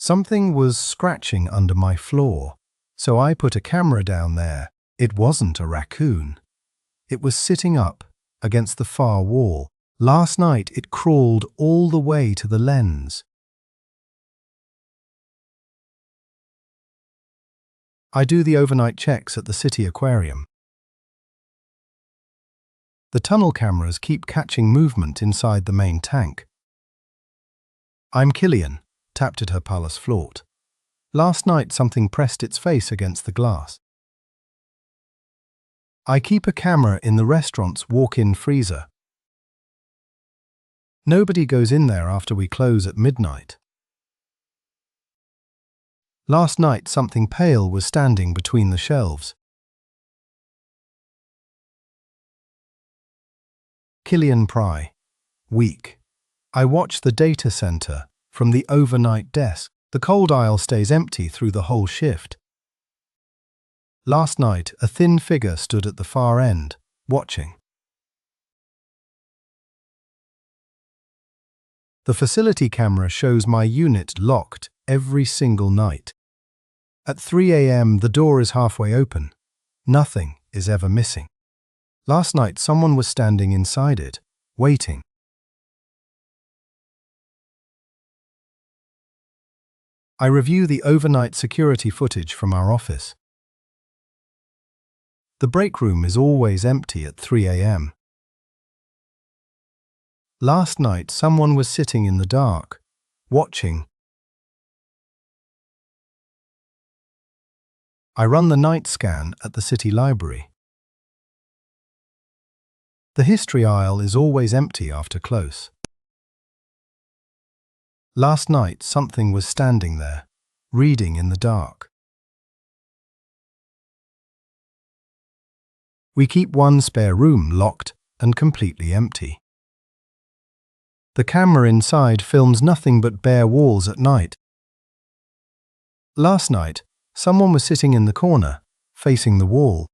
Something was scratching under my floor, so I put a camera down there. It wasn't a raccoon. It was sitting up against the far wall. Last night it crawled all the way to the lens. I do the overnight checks at the city aquarium. The tunnel cameras keep catching movement inside the main tank. I'm Killian, tapped at her palace float. Last night something pressed its face against the glass. I keep a camera in the restaurant's walk-in freezer. Nobody goes in there after we close at midnight. Last night something pale was standing between the shelves. Killian Pry. Week. I watch the data center from the overnight desk. The cold aisle stays empty through the whole shift. Last night, a thin figure stood at the far end, watching. The facility camera shows my unit locked every single night. At 3 a.m., the door is halfway open. Nothing is ever missing. Last night, someone was standing inside it, waiting. I review the overnight security footage from our office. The break room is always empty at 3 a.m. Last night, someone was sitting in the dark, watching. I run the night scan at the city library. The history aisle is always empty after close. Last night, something was standing there, reading in the dark. We keep one spare room locked and completely empty. The camera inside films nothing but bare walls at night. Last night, someone was sitting in the corner, facing the wall.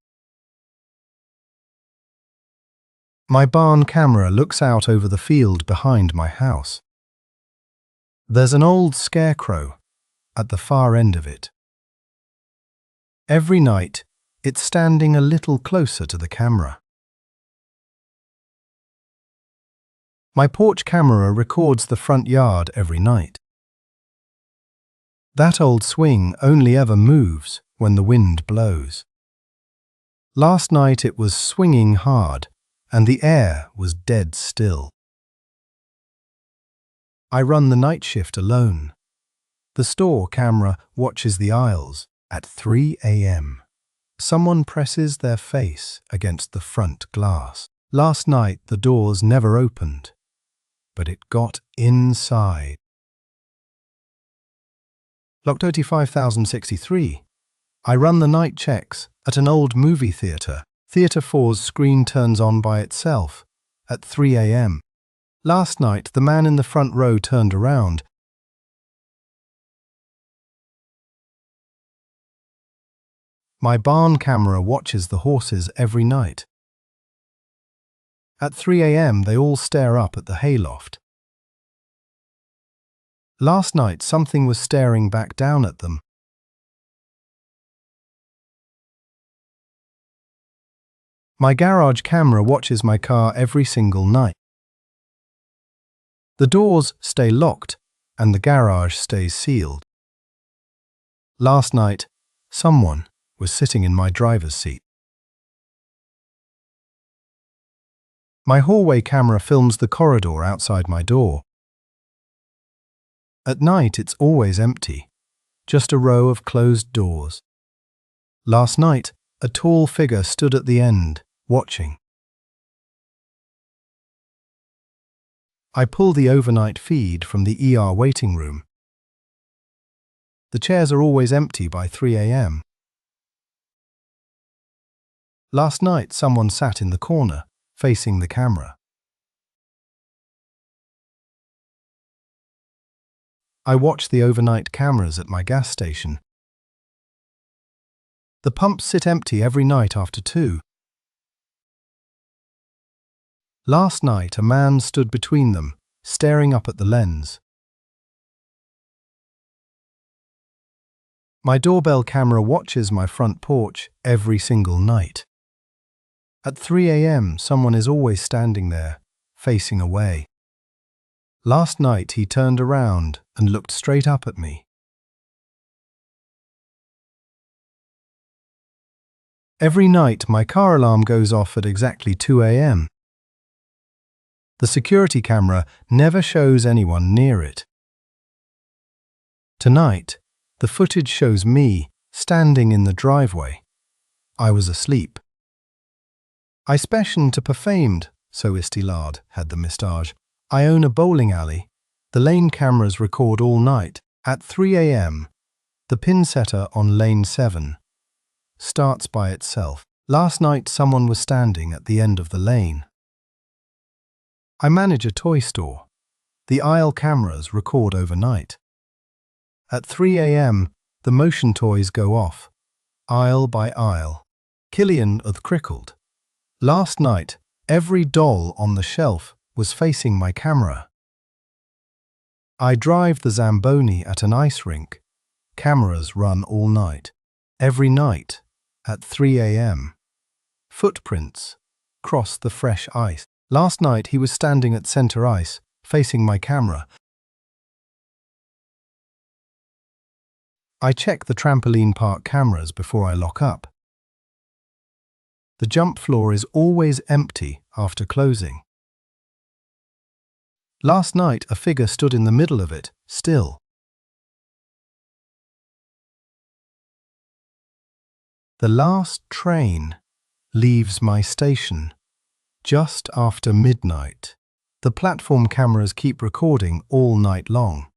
My barn camera looks out over the field behind my house. There's an old Scarecrow at the far end of it. Every night, it's standing a little closer to the camera. My porch camera records the front yard every night. That old swing only ever moves when the wind blows. Last night it was swinging hard, and the air was dead still. I run the night shift alone. The store camera watches the aisles at 3 a.m. Someone presses their face against the front glass. Last night the doors never opened, but it got inside. Lock 35063. I run the night checks at an old movie theatre. Theatre 4's screen turns on by itself at 3 a.m. Last night, the man in the front row turned around. My barn camera watches the horses every night. At 3 a.m., they all stare up at the hayloft. Last night, something was staring back down at them. My garage camera watches my car every single night. The doors stay locked and the garage stays sealed. Last night, someone was sitting in my driver's seat. My hallway camera films the corridor outside my door. At night, it's always empty, just a row of closed doors. Last night, a tall figure stood at the end, watching. I pull the overnight feed from the ER waiting room. The chairs are always empty by 3 a.m. Last night, someone sat in the corner, facing the camera. I watch the overnight cameras at my gas station. The pumps sit empty every night after 2. Last night, a man stood between them, staring up at the lens. My doorbell camera watches my front porch every single night. At 3 a.m., someone is always standing there, facing away. Last night, he turned around and looked straight up at me. Every night, my car alarm goes off at exactly 2 a.m. The security camera never shows anyone near it. Tonight, the footage shows me standing in the driveway. I was asleep. I specien to perfamed, so istilad had the mistage. I own a bowling alley. The lane cameras record all night. At 3 a.m., the pin setter on lane 7 starts by itself. Last night, someone was standing at the end of the lane. I manage a toy store. The aisle cameras record overnight. At 3 a.m., the motion toys go off, aisle by aisle. Killian had crickled. Last night, every doll on the shelf was facing my camera. I drive the Zamboni at an ice rink. Cameras run all night. Every night, at 3 a.m., footprints cross the fresh ice. Last night, he was standing at center ice, facing my camera. I check the Trampoline Park cameras before I lock up. The jump floor is always empty after closing. Last night, a figure stood in the middle of it, still. The last train leaves my station just after midnight. The platform cameras keep recording all night long.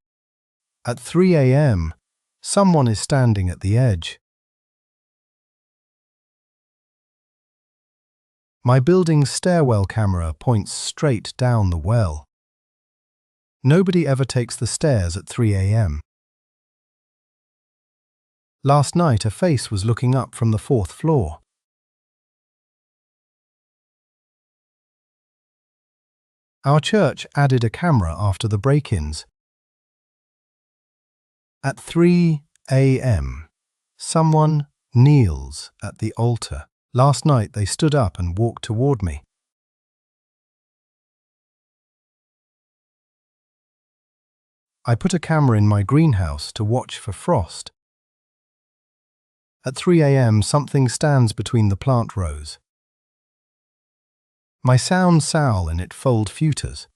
At 3 a.m., someone is standing at the edge. My building's stairwell camera points straight down the well. Nobody ever takes the stairs at 3 a.m. Last night, a face was looking up from the 4th floor. Our church added a camera after the break-ins. At 3 a.m., someone kneels at the altar. Last night, they stood up and walked toward me. I put a camera in my greenhouse to watch for frost. At 3 a.m., something stands between the plant rows. My sound sowl in it fold futures.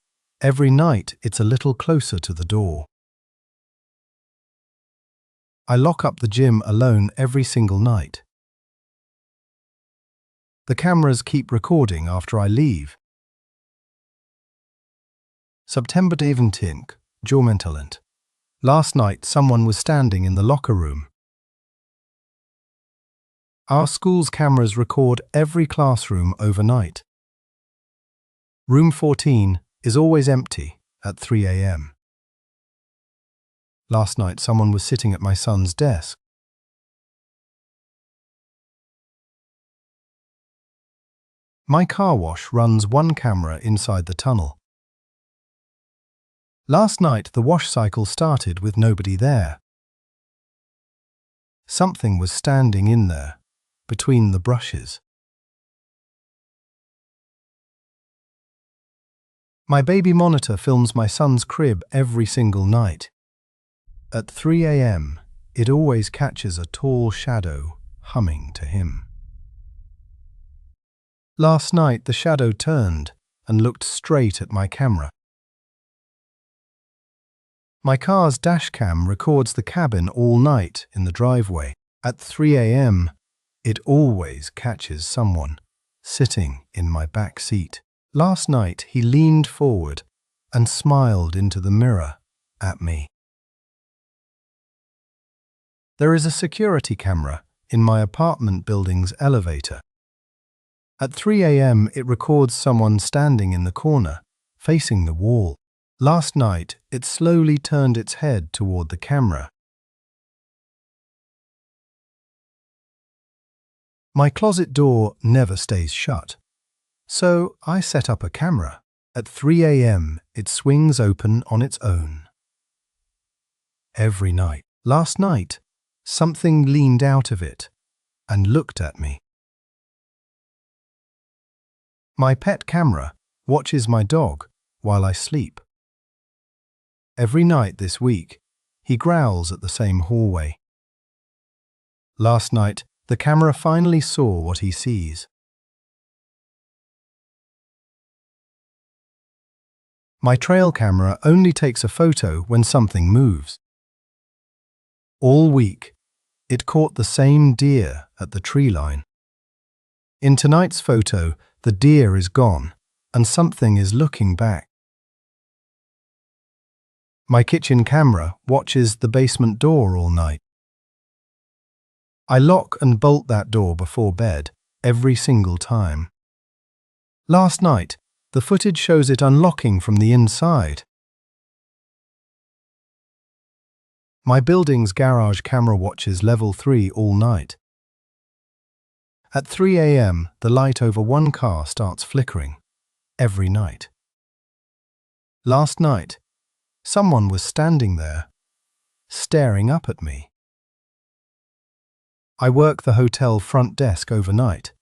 Every night, it's a little closer to the door. I lock up the gym alone every single night. The cameras keep recording after I leave. September 17th, Jormentalent. Last night, someone was standing in the locker room. Our school's cameras record every classroom overnight. Room 14 is always empty at 3 a.m. Last night, someone was sitting at my son's desk. My car wash runs one camera inside the tunnel. Last night, the wash cycle started with nobody there. Something was standing in there, between the brushes. My baby monitor films my son's crib every single night. At 3 a.m., it always catches a tall shadow humming to him. Last night, the shadow turned and looked straight at my camera. My car's dashcam records the cabin all night in the driveway. At 3 a.m., it always catches someone sitting in my back seat. Last night, he leaned forward and smiled into the mirror at me. There is a security camera in my apartment building's elevator. At 3 a.m., it records someone standing in the corner, facing the wall. Last night, it slowly turned its head toward the camera. My closet door never stays shut, so I set up a camera. At 3 a.m., it swings open on its own. Every night. Last night, Something leaned out of it and looked at me. My pet camera watches my dog while I sleep. Every night this week, he growls at the same hallway. Last night, the camera finally saw what he sees. My trail camera only takes a photo when something moves. All week, it caught the same deer at the tree line. In tonight's photo, the deer is gone and something is looking back. My kitchen camera watches the basement door all night. I lock and bolt that door before bed every single time. Last night, the footage shows it unlocking from the inside. My building's garage camera watches level 3 all night. At 3 a.m., the light over one car starts flickering, every night. Last night, someone was standing there, staring up at me. I work the hotel front desk overnight,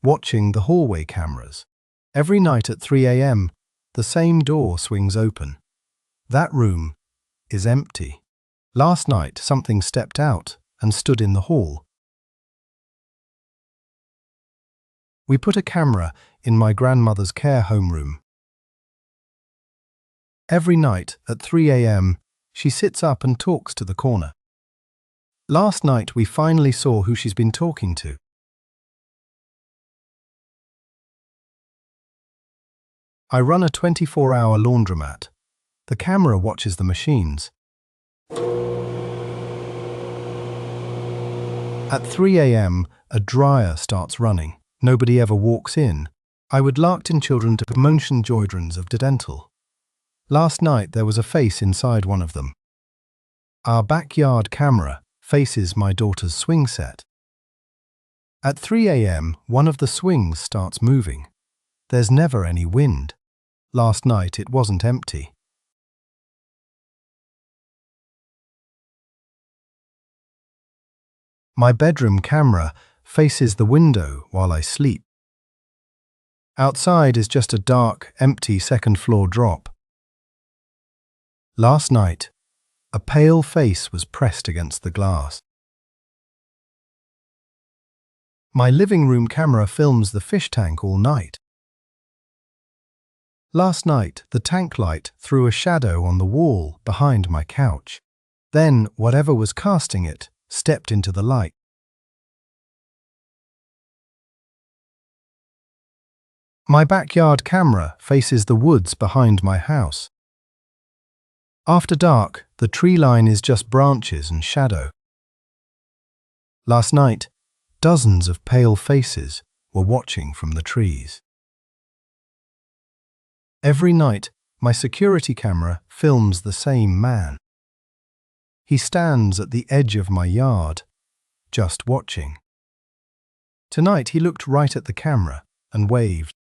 watching the hallway cameras. Every night at 3 a.m., the same door swings open. That room is empty. Last night, something stepped out and stood in the hall. We put a camera in my grandmother's care home room. Every night at 3 a.m., she sits up and talks to the corner. Last night, we finally saw who she's been talking to. I run a 24-hour laundromat. The camera watches the machines. At 3 a.m., a dryer starts running. Nobody ever walks in. I would Larkton children to promotion joydrons of the dental. Last night, there was a face inside one of them. Our backyard camera faces my daughter's swing set. At 3 a.m., one of the swings starts moving. There's never any wind. Last night, it wasn't empty. My bedroom camera faces the window while I sleep. Outside is just a dark, empty second-floor drop. Last night, a pale face was pressed against the glass. My living room camera films the fish tank all night. Last night, the tank light threw a shadow on the wall behind my couch. Then, whatever was casting it stepped into the light. My backyard camera faces the woods behind my house. After dark, the tree line is just branches and shadow. Last night, dozens of pale faces were watching from the trees. Every night, my security camera films the same man. He stands at the edge of my yard, just watching. Tonight, he looked right at the camera and waved.